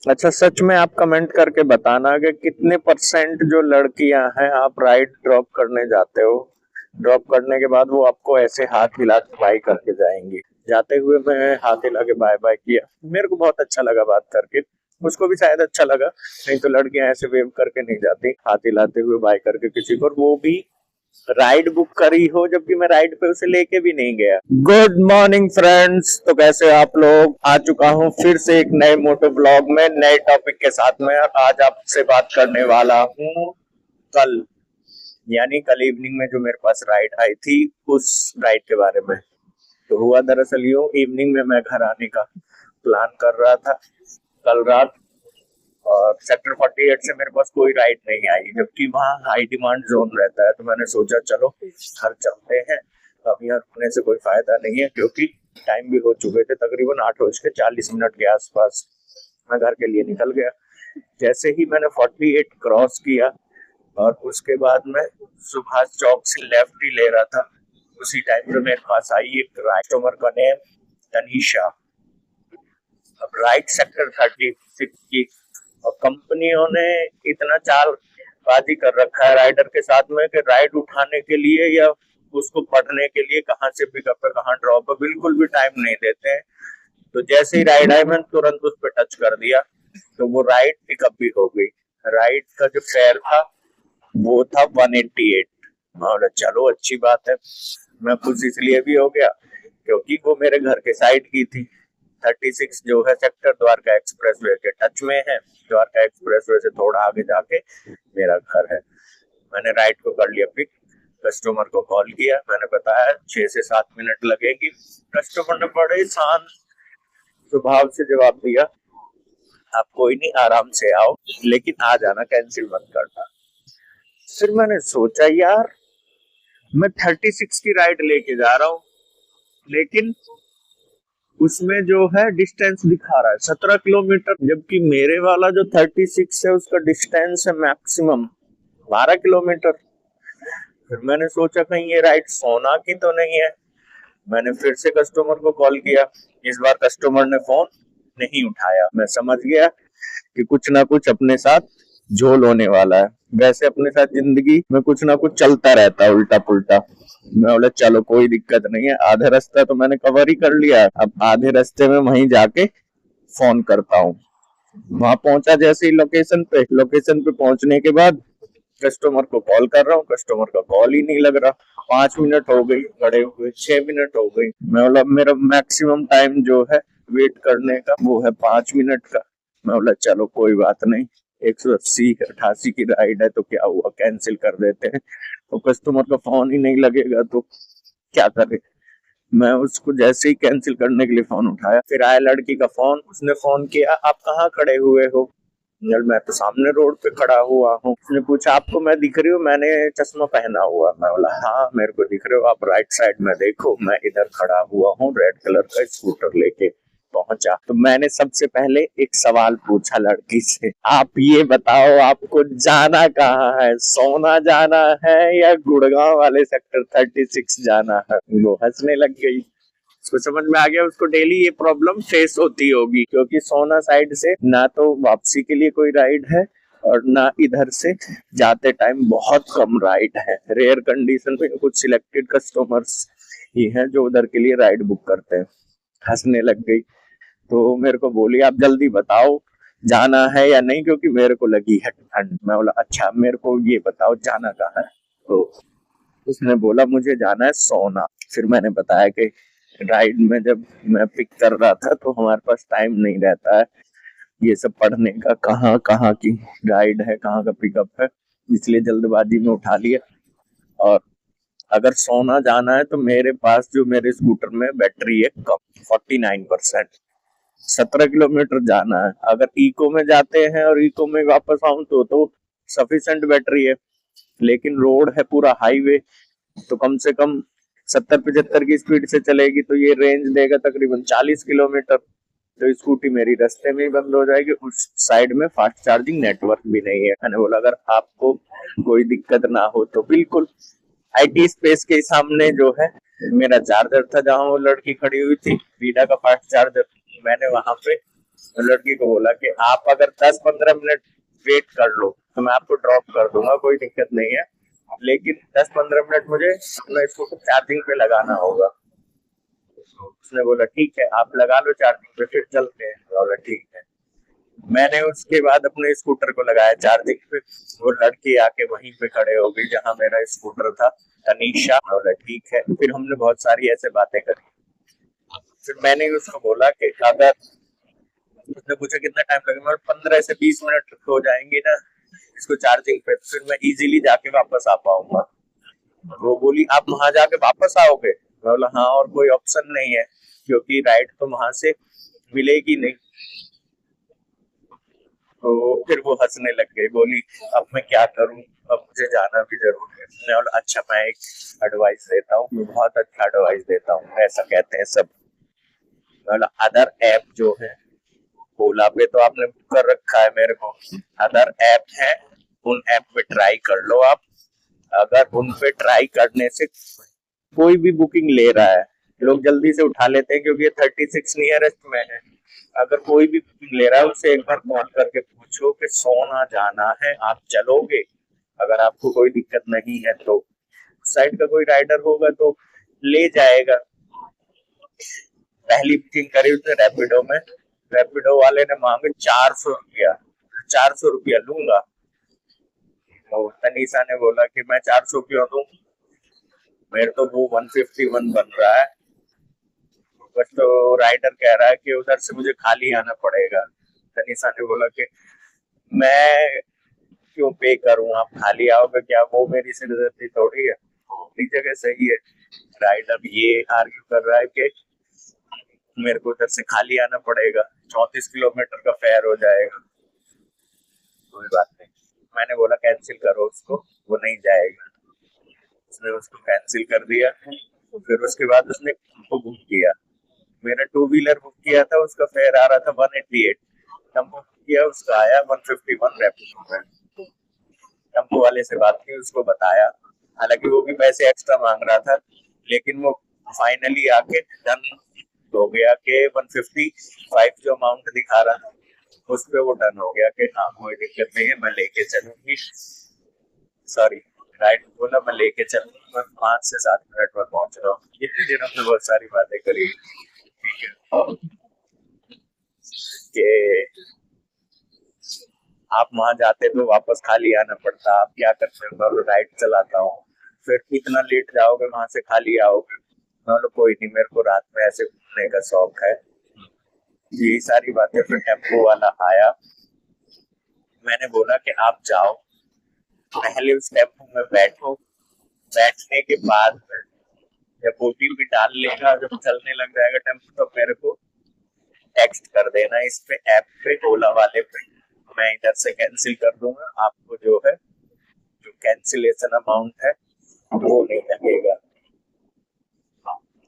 अच्छा, सच में आप कमेंट करके बताना कि कितने परसेंट जो लड़कियां हैं आप राइड ड्रॉप करने जाते हो। ड्रॉप करने के बाद वो आपको ऐसे हाथ हिला के बाय करके जाएंगी। जाते हुए मैं हाथ हिला के बाय बाय किया, मेरे को बहुत अच्छा लगा बात करके। उसको भी शायद अच्छा लगा। नहीं तो लड़कियां ऐसे वेव करके नहीं जाती हाथ हिलाते हुए बाय करके किसी को, और वो भी राइड बुक करी हो जबकि मैं राइड पे उसे लेके भी नहीं गया। गुड मॉर्निंग फ्रेंड्स, तो कैसे आप लोग। आ चुका हूँ फिर से एक नए मोटो ब्लॉग में नए टॉपिक के साथ में। आज आपसे बात करने वाला हूँ कल, यानी कल इवनिंग में जो मेरे पास राइड आई थी उस राइड के बारे में। तो हुआ दरअसल यूं, इवनिंग में मैं घर आने का प्लान कर रहा था कल रात, और सेक्टर 48 से मेरे पास कोई राइड नहीं आई, जबकि वहाँ हाई डिमांड जोन रहता है। तो मैंने सोचा चलो घर चलते हैं, अब यहाँ रुकने से कोई फायदा नहीं है, क्योंकि टाइम भी हो चुके थे, तकरीबन 8:40 के आसपास मैं घर के लिए निकल गया। जैसे ही मैंने 48 क्रॉस किया और उसके बाद मैं सुभाष चौक से लेफ्ट ही ले रहा था, उसी टाइम पे मेरे पास आई एक कस्टमर का नेम तनीषा। अब राइट सेक्टर 36 की, और कंपनियों ने इतना चालबाजी कर रखा है राइडर के साथ में कि राइड उठाने के लिए या उसको पढ़ने के लिए कहाँ से पिकअप है कहाँ ड्रॉप है बिल्कुल भी टाइम नहीं देते हैं। तो जैसे ही राइड आई मैंने तुरंत उस पर टच कर दिया, तो वो राइड पिकअप भी हो गई। राइड का जो फेयर था वो था 188। बोला चलो अच्छी बात है। मैं खुश इसलिए भी हो गया क्योंकि वो मेरे घर के साइड की थी। 36 जो है सेक्टर द्वारका एक्सप्रेसवे के टच में है। द्वारका एक्सप्रेसवे से थोड़ा आगे जाके मेरा घर है। मैंने राइड को कर लिया पिक, कस्टमर को कॉल किया, मैंने बताया 6 से 7 मिनट लगेगी। कस्टमर ने बड़े शांत स्वभाव से जवाब दिया, आप कोई नहीं आराम से आओ, लेकिन आ जाना, कैंसिल मत करना। फिर मैंने सोचा यार, मैं 36 की राइड लेके जा रहा हूँ, लेकिन उसमें जो है डिस्टेंस दिखा रहा है 17 किलोमीटर, जबकि मेरे वाला जो 36 है उसका डिस्टेंस है मैक्सिमम 12 किलोमीटर। फिर मैंने सोचा कहीं ये राइड सोना की तो नहीं है। मैंने फिर से कस्टमर को कॉल किया। इस बार कस्टमर ने फोन नहीं उठाया। मैं समझ गया कि कुछ ना कुछ अपने साथ झोल होने वाला है। वैसे अपने साथ जिंदगी में कुछ ना कुछ चलता रहता है उल्टा पुल्टा। मैं बोला चलो कोई दिक्कत नहीं है, आधे रास्ता तो मैंने कवर ही कर लिया है, अब आधे रास्ते में वहीं जाके फोन करता हूँ। वहां पहुंचा जैसे ही लोकेशन पे पहुंचने के बाद कस्टमर को कॉल कर रहा हूँ, कस्टमर का कॉल ही नहीं लग रहा। 5 मिनट हो गई खड़े हुए, 6 मिनट हो गई। मैं बोला मेरा मैक्सिमम टाइम जो है वेट करने का वो है 5 मिनट का। मैं बोला चलो कोई बात नहीं, 180-88 की राइड है तो क्या हुआ, कैंसिल कर देते हैं। तो कस्टमर का फोन ही नहीं लगेगा तो क्या करे। मैं उसको जैसे ही कैंसिल करने के लिए फोन उठाया, फिर आया लड़की का फोन। उसने फोन किया, आप कहाँ खड़े हुए हो। यार मैं तो सामने रोड पे खड़ा हुआ हूँ। उसने पूछा आपको मैं दिख रही हूँ, मैंने चश्मा पहना हुआ। मैं बोला हाँ मेरे को दिख रहे हो, आप राइट साइड में देखो, मैं इधर खड़ा हुआ हूँ रेड कलर का स्कूटर लेके। पहुंचा तो मैंने सबसे पहले एक सवाल पूछा लड़की से, आप ये बताओ आपको जाना कहाँ है, सोना जाना है या गुड़गांव वाले सेक्टर 36 जाना है। वो हंसने लग गई। उसको समझ में आ गया उसको डेली ये प्रॉब्लम फेस होती होगी, क्योंकि सोना साइड से ना तो वापसी के लिए कोई राइड है और ना इधर से जाते टाइम बहुत कम राइड है। रेयर कंडीशन पे कुछ सिलेक्टेड कस्टमर्स ही हैं जो उधर के लिए राइड बुक करते हैं। हंसने लग गई। तो मेरे को बोली आप जल्दी बताओ जाना है या नहीं, क्योंकि मेरे को लगी है ठंड। मैं बोला अच्छा मेरे को ये बताओ जाना कहाँ है। तो उसने बोला मुझे जाना है सोना। फिर मैंने बताया कि राइड में जब मैं पिक कर रहा था तो हमारे पास टाइम नहीं रहता है ये सब पढ़ने का, कहाँ कहाँ की राइड है कहाँ का पिकअप है, इसलिए जल्दबाजी में उठा लिया। और अगर सोना जाना है तो मेरे पास जो मेरे स्कूटर में बैटरी है कम, 49%। 17 किलोमीटर जाना है। अगर इको में जाते हैं और इको में वापस आऊं तो सफिशिएंट बैटरी है, लेकिन रोड है पूरा हाईवे, तो कम से कम 70-75 की स्पीड से चलेगी तो ये रेंज देगा तकरीबन 40 किलोमीटर। तो स्कूटी मेरी रास्ते में ही बंद हो जाएगी। उस साइड में फास्ट चार्जिंग नेटवर्क भी नहीं है। मैंने बोला अगर आपको कोई दिक्कत ना हो तो बिल्कुल। आईटी स्पेस के सामने जो है मेरा चार्जर था, जहाँ वो लड़की खड़ी हुई थी वीडा का फास्ट चार्जर, मैंने वहां पे तो लड़की को बोला कि आप अगर 10-15 मिनट वेट कर लो तो मैं आपको ड्रॉप कर दूंगा, कोई दिक्कत नहीं है, लेकिन 10-15 मिनट मुझे अपना इसको चार्जिंग पे लगाना होगा। उसने बोला ठीक है, आप लगा लो चार्जिंग पे, फिर चलते हैं। बोला ठीक है। मैंने उसके बाद अपने स्कूटर को लगाया चार्जिंग पे। वो लड़की आके वहीं पे खड़े हो गई जहां मेरा स्कूटर था, तनीषा। बोला ठीक है। फिर हमने बहुत सारी ऐसे बातें करी। फिर मैंने उसको बोला कि अगर, उसने पूछा कितना टाइम लगेगा, 15 से 20 मिनट हो जाएंगे ना इसको चार्जिंग पे, फिर मैं इजीली जाके वापस आ पाऊंगा। वो बोली आप वहां जाके वापस आओगे? मैं बोला हाँ, और कोई ऑप्शन नहीं है क्योंकि राइड तो वहां से मिलेगी नहीं। तो फिर वो हंसने लग गई, बोली अब मैं क्या करूं, अब मुझे जाना भी जरूरी है। मैं बोला अच्छा, मैं एक एडवाइस देता हूँ, मैं बहुत अच्छा एडवाइस देता हूँ, ऐसा कहते हैं सब। मैं बोला अदर ऐप जो है, ओला पे तो आपने बुक कर रखा है मेरे को, अदर ऐप है उन ऐप पे ट्राई कर लो आप। अगर उन पे ट्राई करने से कोई भी बुकिंग ले रहा है, लोग जल्दी से उठा लेते हैं क्योंकि ये 36 नियरेस्ट में है। अगर कोई भी बुकिंग ले रहा है उसे एक बार कॉल करके पूछो कि सोना जाना है, आप चलोगे? अगर आपको कोई दिक्कत नहीं है तो साइड का कोई राइडर होगा तो ले जाएगा। पहली बुकिंग करी उसने रैपिडो में, रैपिडो वाले ने मांगे 400 रुपया। 400 रुपया लूंगा। तो तनीषा ने बोला कि मैं 400 क्यों दूं, मेरे तो वो 151 बन रहा है। बट तो राइडर कह रहा है कि उधर से मुझे खाली आना पड़ेगा। तनीषा ने बोला कि मैं क्यों पे करूं, आप खाली आओगे क्या, वो मेरी सिरदर्दी थोड़ी है, अपनी जगह सही है। राइडर ये आर्ग्यू कर रहा है कि मेरे को उधर से खाली आना पड़ेगा, 34 किलोमीटर का फेयर हो जाएगा। कोई बात नहीं, मैंने बोला कैंसिल करो उसको, वो नहीं जाएगा। उसने उसको कैंसिल कर दिया। फिर उसके बाद उसने बुक किया, मेरा 2 व्हीलर बुक किया था, उसका फेयर आ रहा था 188। टेम्पो बुक किया, उसका आया 151 रैपिडो में। टेम्पो वाले से बात की, उसको बताया, हालांकि वो भी पैसे एक्स्ट्रा मांग रहा था, लेकिन वो फाइनली आके डन हो गया कि 155 जो अमाउंट दिखा रहा था उस पे वो डन हो गया कि हाँ कोई दिक्कत नहीं है, मैं लेके चलूंगी। सॉरी, राइट बोला, मैं लेके चलूंगी, मैं 5 से 7 मिनट में पहुंच रहा हूँ। इतनी देर हमने बहुत सारी बातें करी। ठीक है कि आप वहां जाते तो वापस खाली आना पड़ता, आप क्या करते हो, मैं राइड चलाता हूँ, फिर इतना लेट जाओगे वहां से खाली आओगे। मैं बोला कोई नहीं, मेरे को रात में ऐसे घूमने का शौक है। यही सारी बातें। फिर टेम्पो वाला आया, मैंने बोला कि आप जाओ, पहले उस टेम्पो में बैठो, बैठने के बाद जब ओटीपी डाल लेगा, जब चलने लग जाएगा टेम्पो, तो मेरे को टेक्स्ट कर देना इस पे, ऐप पे, ओला वाले पे, मैं इधर से कैंसिल कर दूंगा, आपको जो है जो कैंसिलेशन अमाउंट है वो नहीं लगेगा।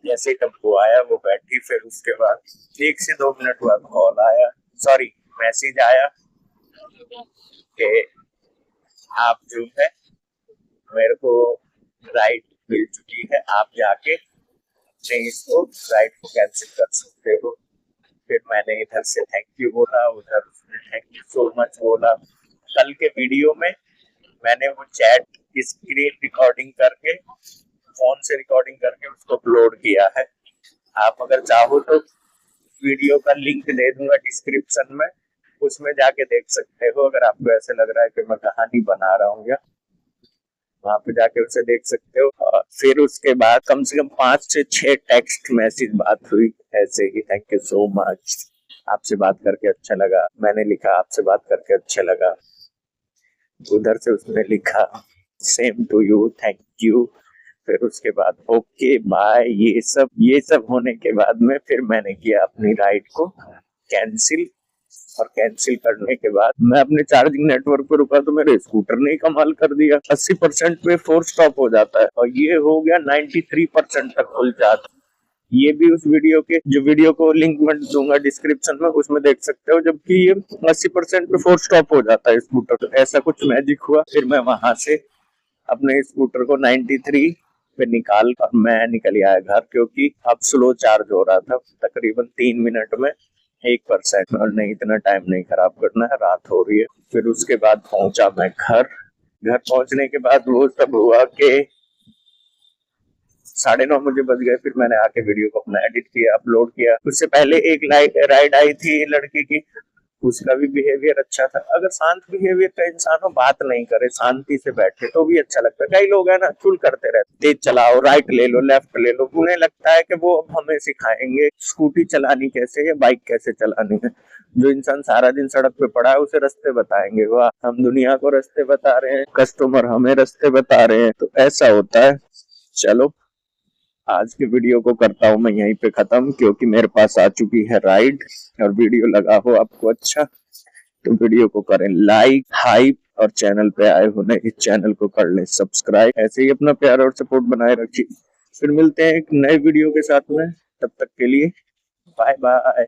जैसे टेम्पो आया, वो बैठी, फिर उसके बाद 1 से 2 मिनट बाद कॉल आया, सॉरी मैसेज आया कि आप जो है मेरे को राइड मिल चुकी है, आप जाके अपने इसको राइड को कैंसिल कर सकते हो। फिर मैंने इधर से थैंक यू बोला, उधर उसने थैंक यू सो मच बोला। कल के वीडियो में मैंने वो चैट की स्क्रीन रिकॉर्डिंग करके, फोन से रिकॉर्डिंग करके उसको अपलोड किया है। आप अगर चाहो तो वीडियो का लिंक दे दूंगा डिस्क्रिप्शन में, उसमें जाके देख सकते हो। अगर आपको ऐसे लग रहा है कि मैं कहानी बना रहा हूँ, या वहां पे जाके उसे देख सकते हो। फिर उसके बाद कम से कम 5 से 6 टेक्स्ट मैसेज बात हुई ऐसे ही, थैंक यू सो मच, आपसे बात करके अच्छा लगा। मैंने लिखा आपसे बात करके अच्छा लगा, उधर से उसने लिखा same to you, thank you. फिर उसके बाद ओके बाय, ये सब होने के बाद में फिर मैंने किया अपनी राइड को कैंसिल। और कैंसिल करने के बाद मैं अपने चार्जिंग नेटवर्क पर रुका तो मेरे स्कूटर ने कमाल कर दिया, 80% पे 4 स्टॉप हो जाता है और ये हो गया 93% तक फुल चार्ज। ये भी उस वीडियो के, जो वीडियो को लिंक मैं दूंगा डिस्क्रिप्शन में, उसमें देख सकते हो, जबकि ये 80% पे 4 स्टॉप हो जाता है स्कूटर। तो ऐसा कुछ मैजिक हुआ। फिर मैं वहां से अपने स्कूटर को 93 पे निकाल कर मैं निकल आया घर, क्योंकि अब स्लो चार्ज हो रहा था तकरीबन 3 मिनट में 1% और नहीं, इतना टाइम नहीं खराब करना है, रात हो रही है। फिर उसके बाद पहुंचा मैं घर पहुंचने के बाद वो सब हुआ के 9:30 मुझे बज गए। फिर मैंने आके वीडियो को अपना एडिट किया, अपलोड किया। उससे पहले एक राइड आई थी लड़की की, उसका भी बिहेवियर अच्छा था। अगर शांत बिहेवियर का इंसान हो, बात नहीं करे, शांति से बैठे तो भी अच्छा लगता है। कई लोग है ना चुल करते रहते, तेज चलाओ, राइट ले लो, लेफ्ट ले लो, उन्हें लगता है कि वो अब हमें सिखाएंगे स्कूटी चलानी कैसे या बाइक कैसे चलानी है। जो इंसान सारा दिन सड़क पे पड़ा है उसे रास्ते बताएंगे। वाह, हम दुनिया को रास्ते बता रहे हैं, कस्टमर हमें रास्ते बता रहे हैं। तो ऐसा होता है। चलो, आज के वीडियो को करता हूँ मैं यहीं पे खत्म, क्योंकि मेरे पास आ चुकी है राइड। और वीडियो लगा हो आपको अच्छा तो वीडियो को करें लाइक, हाइप, और चैनल पे आए हो नए, इस चैनल को कर लें सब्सक्राइब। ऐसे ही अपना प्यार और सपोर्ट बनाए रखिए। फिर मिलते हैं एक नए वीडियो के साथ में, तब तक के लिए बाय बाय।